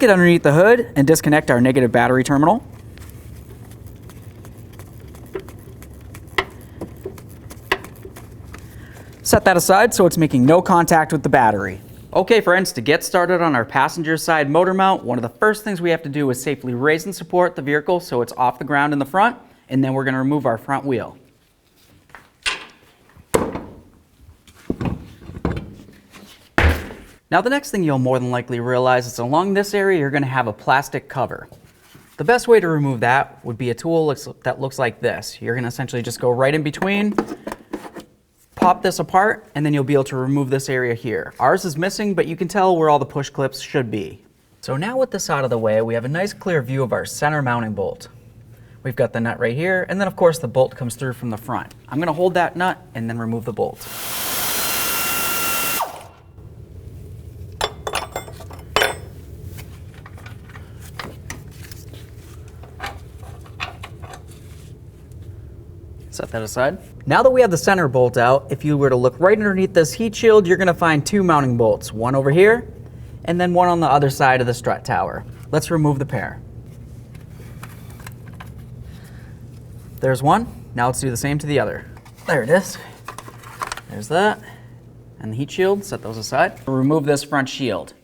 get underneath the hood and disconnect our negative battery terminal. Set that aside so it's making no contact with the battery. Okay friends, to get started on our passenger side motor mount, one of the first things we have to do is safely raise and support the vehicle so it's off the ground in the front, and then we're going to remove our front wheel. Now the next thing you'll more than likely realize is along this area you're going to have a plastic cover. The best way to remove that would be a tool that looks like this. You're going to essentially just go right in between, pop this apart, and then you'll be able to remove this area here. Ours is missing, but you can tell where all the push clips should be. So now with this out of the way, we have a nice clear view of our center mounting bolt. We've got the nut right here, and then of course the bolt comes through from the front. I'm going to hold that nut and then remove the bolt. Set that aside. Now that we have the center bolt out, if you were to look right underneath this heat shield, you're going to find two mounting bolts, one over here and then one on the other side of the strut tower. Let's remove the pair. There's one. Now let's do the same to the other. There it is. There's that. And the heat shield, set those aside. Remove this front shield.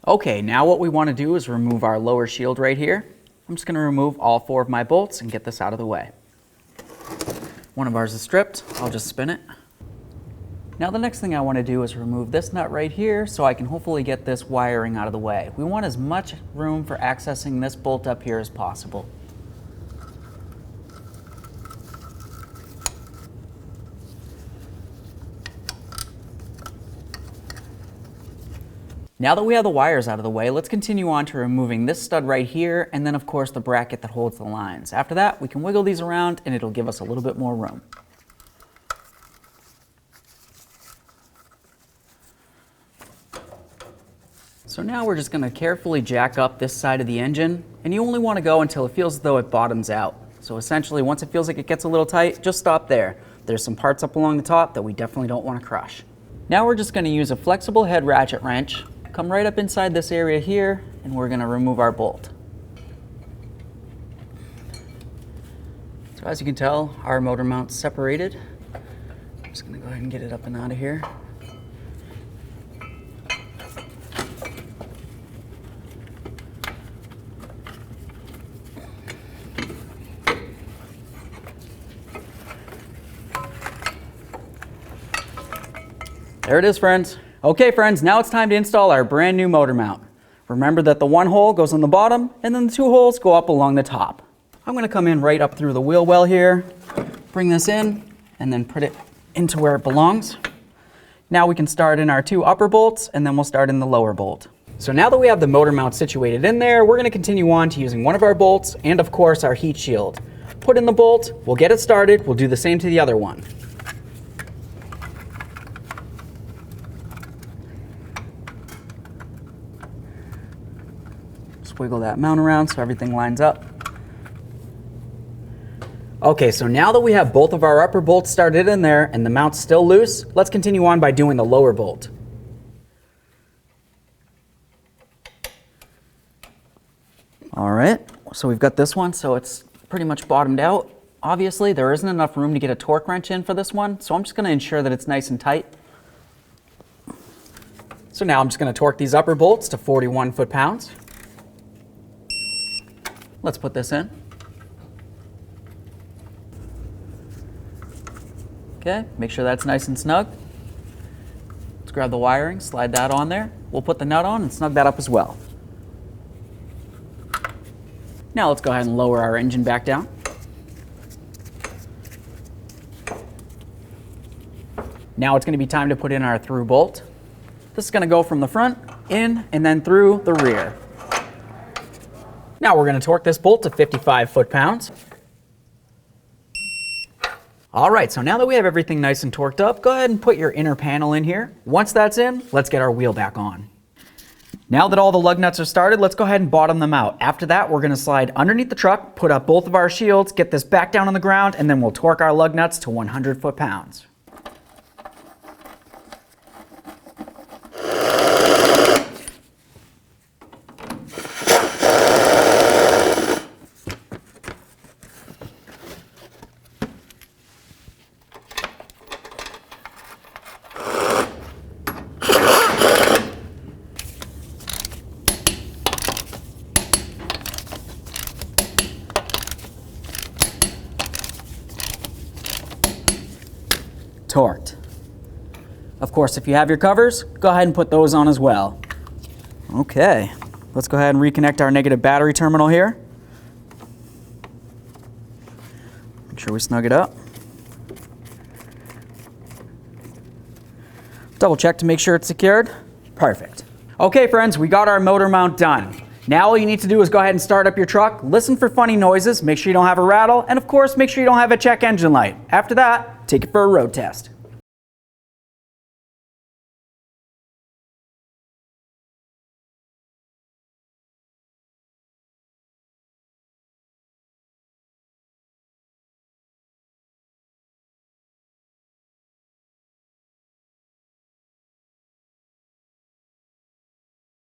Okay, now what we want to do is remove our lower shield right here. I'm just going to remove all four of my bolts and get this out of the way. One of ours is stripped. I'll just spin it. Now the next thing I want to do is remove this nut right here so I can hopefully get this wiring out of the way. We want as much room for accessing this bolt up here as possible. Now that we have the wires out of the way, let's continue on to removing this stud right here, and then of course the bracket that holds the lines. After that, we can wiggle these around and it'll give us a little bit more room. So now we're just going to carefully jack up this side of the engine, and you only want to go until it feels as though it bottoms out. So essentially, once it feels like it gets a little tight, just stop there. There's some parts up along the top that we definitely don't want to crush. Now we're just going to use a flexible head ratchet wrench. Come right up inside this area here, and we're going to remove our bolt. So as you can tell, our motor mount's separated. I'm just going to go ahead and get it up and out of here. There it is, friends. Okay friends, now it's time to install our brand new motor mount. Remember that the one hole goes on the bottom and then the two holes go up along the top. I'm going to come in right up through the wheel well here, bring this in, and then put it into where it belongs. Now we can start in our two upper bolts and then we'll start in the lower bolt. So now that we have the motor mount situated in there, we're going to continue on to using one of our bolts and of course our heat shield. Put in the bolt, we'll get it started, we'll do the same to the other one. Wiggle that mount around so everything lines up. Okay, so now that we have both of our upper bolts started in there and the mount's still loose, let's continue on by doing the lower bolt. All right, so we've got this one, so it's pretty much bottomed out. Obviously, there isn't enough room to get a torque wrench in for this one, so I'm just going to ensure that it's nice and tight. So now I'm just going to torque these upper bolts to 41 foot-pounds. Let's put this in. Okay, make sure that's nice and snug. Let's grab the wiring, slide that on there. We'll put the nut on and snug that up as well. Now let's go ahead and lower our engine back down. Now it's going to be time to put in our through bolt. This is going to go from the front, in, and then through the rear. Now we're going to torque this bolt to 55 foot-pounds. All right, so now that we have everything nice and torqued up, go ahead and put your inner panel in here. Once that's in, let's get our wheel back on. Now that all the lug nuts are started, let's go ahead and bottom them out. After that, we're going to slide underneath the truck, put up both of our shields, get this back down on the ground, and then we'll torque our lug nuts to 100 foot-pounds. Torqued. Of course, if you have your covers, go ahead and put those on as well. Okay, let's go ahead and reconnect our negative battery terminal here. Make sure we snug it up. Double check to make sure it's secured. Perfect. Okay friends, we got our motor mount done. Now all you need to do is go ahead and start up your truck, listen for funny noises, make sure you don't have a rattle, and of course make sure you don't have a check engine light. After that, take it for a road test.